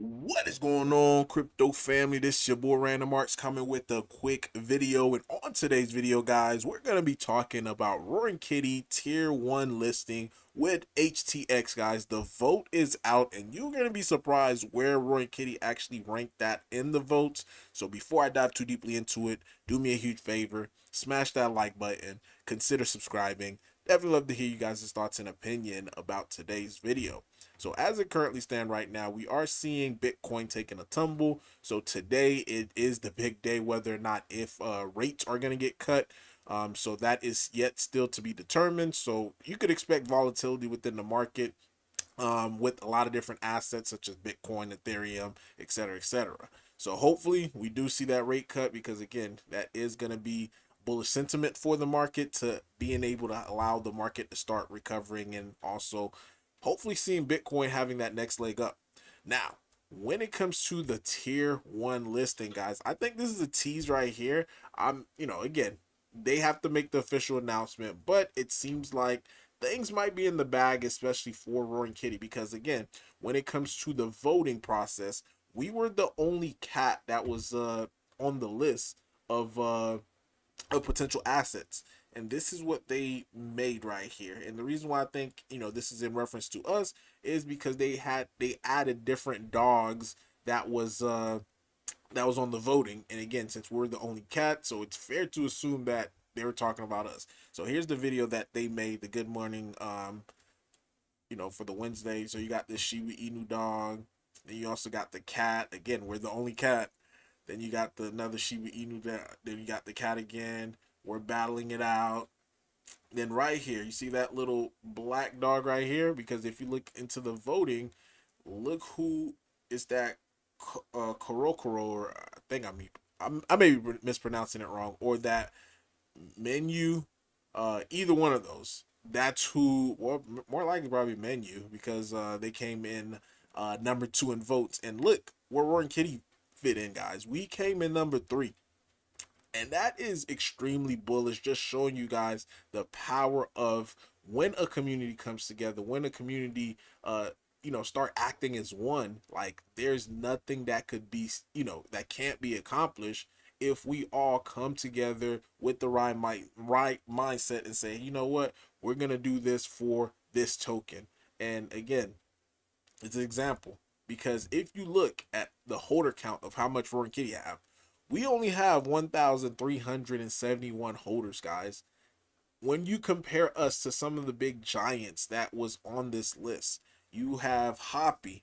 What is going on, crypto family? This is your boy Random Arts coming with a quick video. And on today's video, guys, we're going to be talking about Roaring Kitty Tier 1 listing with HTX, guys. The vote is out, and you're going to be surprised where Roaring Kitty actually ranked that in the votes. So before I dive too deeply into it, do me a huge favor, smash that like button, consider subscribing. Definitely love to hear you guys' thoughts and opinion about today's video. So as it currently stands right now, we are seeing Bitcoin taking a tumble. So today it is the big day, whether or not if rates are going to get cut. So that is yet still to be determined. So you could expect volatility within the market with a lot of different assets such as Bitcoin, Ethereum, etc., etc. So hopefully we do see that rate cut because again, that is going to be bullish sentiment for the market to being able to allow the market to start recovering and also hopefully seeing Bitcoin having that next leg up. Now, when it comes to the tier 1 listing, guys, I think this is a tease right here. Again, they have to make the official announcement, but it seems like things might be in the bag, especially for Roaring Kitty, because again, when it comes to the voting process, we were the only cat that was on the list of potential assets. And this is what they made right here. And the reason why I think, this is in reference to us is because they added different dogs that was on the voting. And again, since we're the only cat, so it's fair to assume that they were talking about us. So here's the video that they made, the good morning for the Wednesday. So you got this Shiba Inu dog, and you also got the cat. Again, we're the only cat. Then you got another Shiba Inu. Then you got the cat again. We're battling it out. Then right here, you see that little black dog right here? Because if you look into the voting, look who is that Korokoro, or I may be mispronouncing it wrong, or that menu, either one of those. That's who, well, more likely probably menu because they came in number 2 in votes. And look where Roaring Kitty fit in, guys. We came in number 3. And that is extremely bullish, just showing you guys the power of when a community comes together, when a community, start acting as one. Like there's nothing that could be, that can't be accomplished if we all come together with the right mindset and say, you know what, we're gonna do this for this token. And again, it's an example because if you look at the holder count of how much Roaring Kitty have, we only have 1,371 holders, guys. When you compare us to some of the big giants that was on this list, you have Hoppy,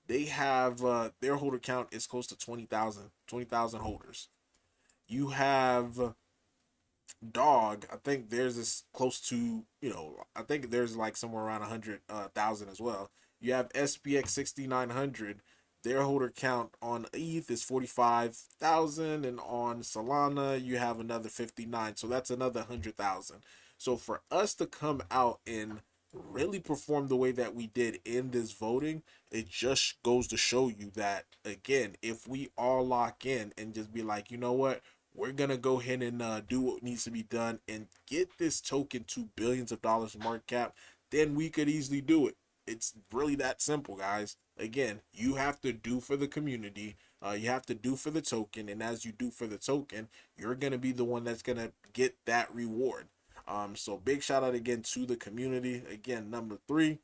they have their holder count is close to 20,000 holders. You have Dog, I think theirs is close to, I think there's like somewhere around 100,000 as well. You have SPX 6900. Their holder count on ETH is 45,000, and on Solana you have another 59. So that's another 100,000. So for us to come out and really perform the way that we did in this voting, it just goes to show you that again, if we all lock in and just be like, you know what, we're gonna go ahead and do what needs to be done and get this token to billions of dollars in market cap, then we could easily do it. It's really that simple, guys. Again, you have to do for the community, you have to do for the token, and as you do for the token, you're gonna be the one that's gonna get that reward. So big shout out again to the community. Again, number 3,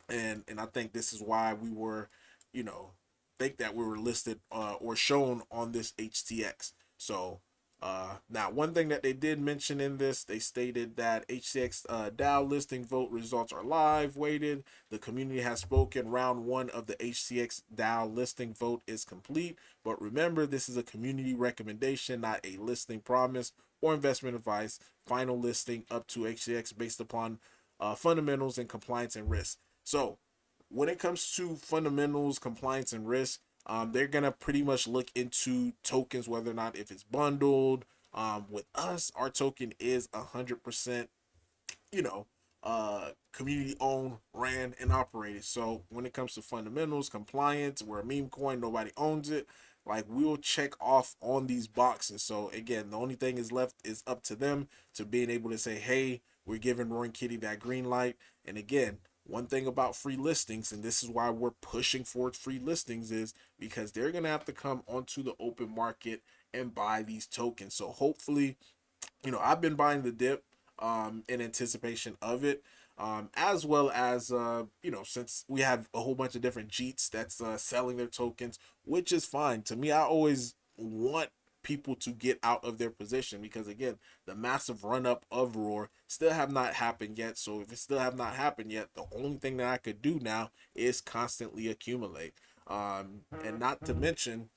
and I think this is why we were, you know, think that we were listed or shown on this HTX. So now one thing that they did mention in this, they stated that HTX DAO listing vote results are live weighted. The community has spoken. Round 1 of the HTX DAO listing vote is complete. But remember, this is a community recommendation, not a listing promise or investment advice. Final listing up to HTX based upon fundamentals and compliance and risk. So when it comes to fundamentals, compliance, and risk, they're gonna pretty much look into tokens, whether or not if it's bundled. With us, our token is 100%, community owned, ran, and operated. So when it comes to fundamentals, compliance, we're a meme coin, nobody owns it. Like we'll check off on these boxes. So again, the only thing is left is up to them to being able to say, hey, we're giving Roaring Kitty that green light. And again, one thing about free listings, and this is why we're pushing for free listings, is because they're going to have to come onto the open market and buy these tokens. So hopefully, I've been buying the dip in anticipation of it. As well as since we have a whole bunch of different JEETs that's selling their tokens, which is fine. To me, I always want people to get out of their position, because again, the massive run up of Roar still have not happened yet. So if it still have not happened yet, the only thing that I could do now is constantly accumulate. And not to mention,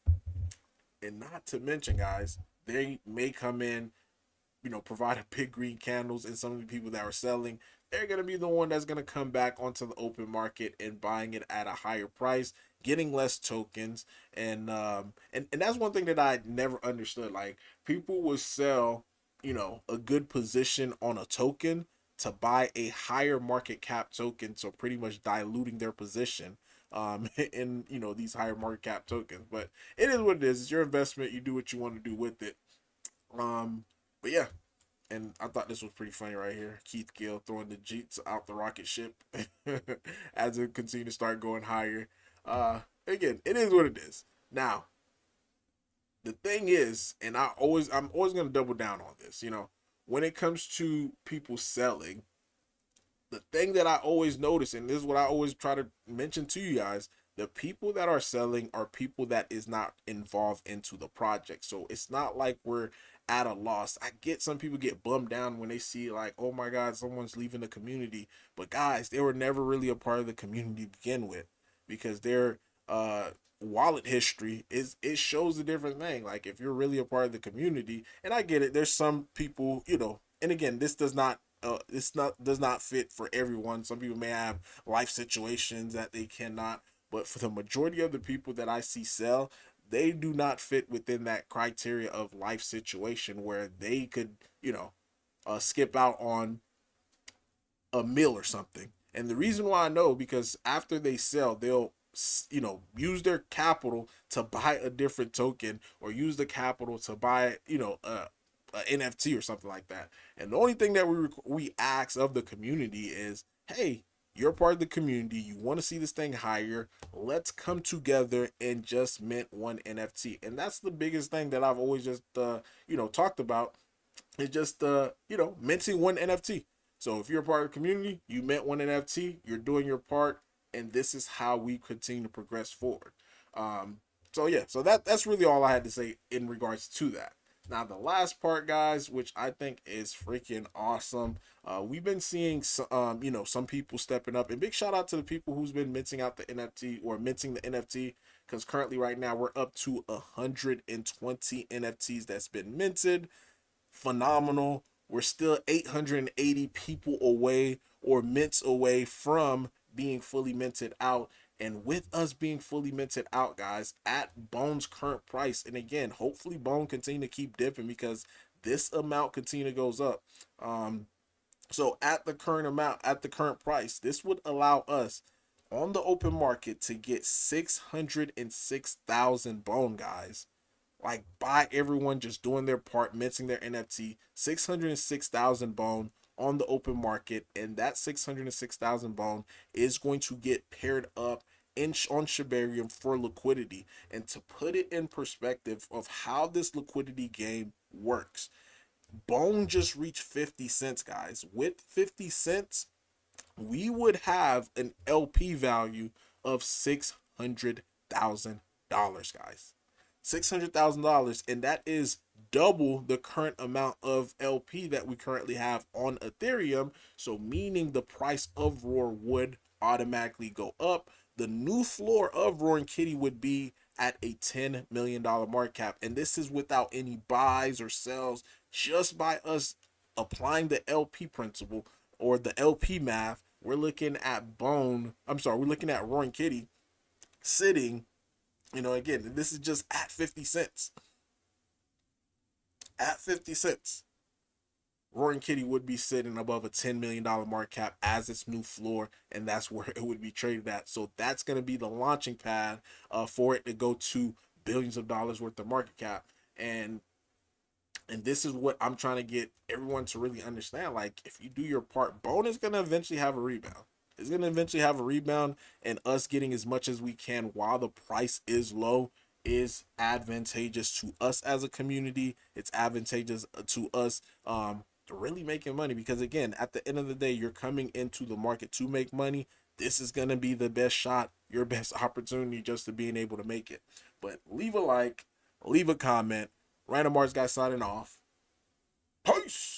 guys, they may come in, provide a big green candles, and some of the people that are selling, they're going to be the one that's going to come back onto the open market and buying it at a higher price, getting less tokens. And that's one thing that I never understood. Like, people will sell, a good position on a token to buy a higher market cap token, so pretty much diluting their position in these higher market cap tokens. But it is what it is. It's your investment. You do what you want to do with it. But yeah, and I thought this was pretty funny right here. Keith Gill throwing the Jeets out the rocket ship as it continues to start going higher. Again, it is what it is. Now, the thing is, and I'm always gonna double down on this. When it comes to people selling, the thing that I always notice, and this is what I always try to mention to you guys, the people that are selling are people that is not involved into the project. So it's not like we're at a loss. I get some people get bummed down when they see, like, oh my God, someone's leaving the community. But guys, they were never really a part of the community to begin with, because their wallet history it shows a different thing. Like, if you're really a part of the community, and I get it, there's some people, and again, this does not fit for everyone. Some people may have life situations that they cannot, but for the majority of the people that I see sell, they do not fit within that criteria of life situation where they could, skip out on a meal or something. And the reason why I know, because after they sell, they'll use their capital to buy a different token, or use the capital to buy a NFT or something like that. And the only thing that we ask of the community is, hey, you're part of the community, you want to see this thing higher, let's come together and just mint one NFT. And that's the biggest thing that I've always just talked about, is just minting one NFT. So if you're a part of the community, you mint one NFT, you're doing your part, and this is how we continue to progress forward. So yeah, so that's really all I had to say in regards to that. Now, the last part, guys, which I think is freaking awesome. We've been seeing some people stepping up, and big shout out to the people who's been minting out the NFT, or minting the NFT, because currently right now we're up to 120 NFTs that's been minted. Phenomenal. We're still 880 people away, or mints away, from being fully minted out. And with us being fully minted out, guys, at Bone's current price, and again, hopefully Bone continue to keep dipping, because this amount continue to goes up. So at the current amount, at the current price, this would allow us on the open market to get 606,000 Bone, guys. Like, by everyone just doing their part, minting their NFT, 606,000 Bone on the open market, and that 606,000 Bone is going to get paired up on Shibarium for liquidity. And to put it in perspective of how this liquidity game works, Bone just reached 50 cents, guys. With 50 cents, we would have an LP value of $600,000, guys. $600,000, and that is double the current amount of LP that we currently have on Ethereum. So meaning the price of Roar would automatically go up. The new floor of Roaring Kitty would be at a $10 million market cap, and this is without any buys or sells, just by us applying the LP principle, or the LP math. We're looking at we're looking at Roaring Kitty sitting, again, this is just at 50 cents. At 50 cents, Roaring Kitty would be sitting above a $10 million market cap as its new floor, and that's where it would be traded at. So that's going to be the launching pad for it to go to billions of dollars worth of market cap. And this is what I'm trying to get everyone to really understand. Like, if you do your part, Bone is going to eventually have a rebound. It's going to eventually have a rebound, and us getting as much as we can while the price is low is advantageous to us as a community. It's advantageous to us really making money, because again, at the end of the day, you're coming into the market to make money. This is going to be the best shot, your best opportunity just to being able to make it. But leave a like, leave a comment. Random Arts guy signing off. Peace.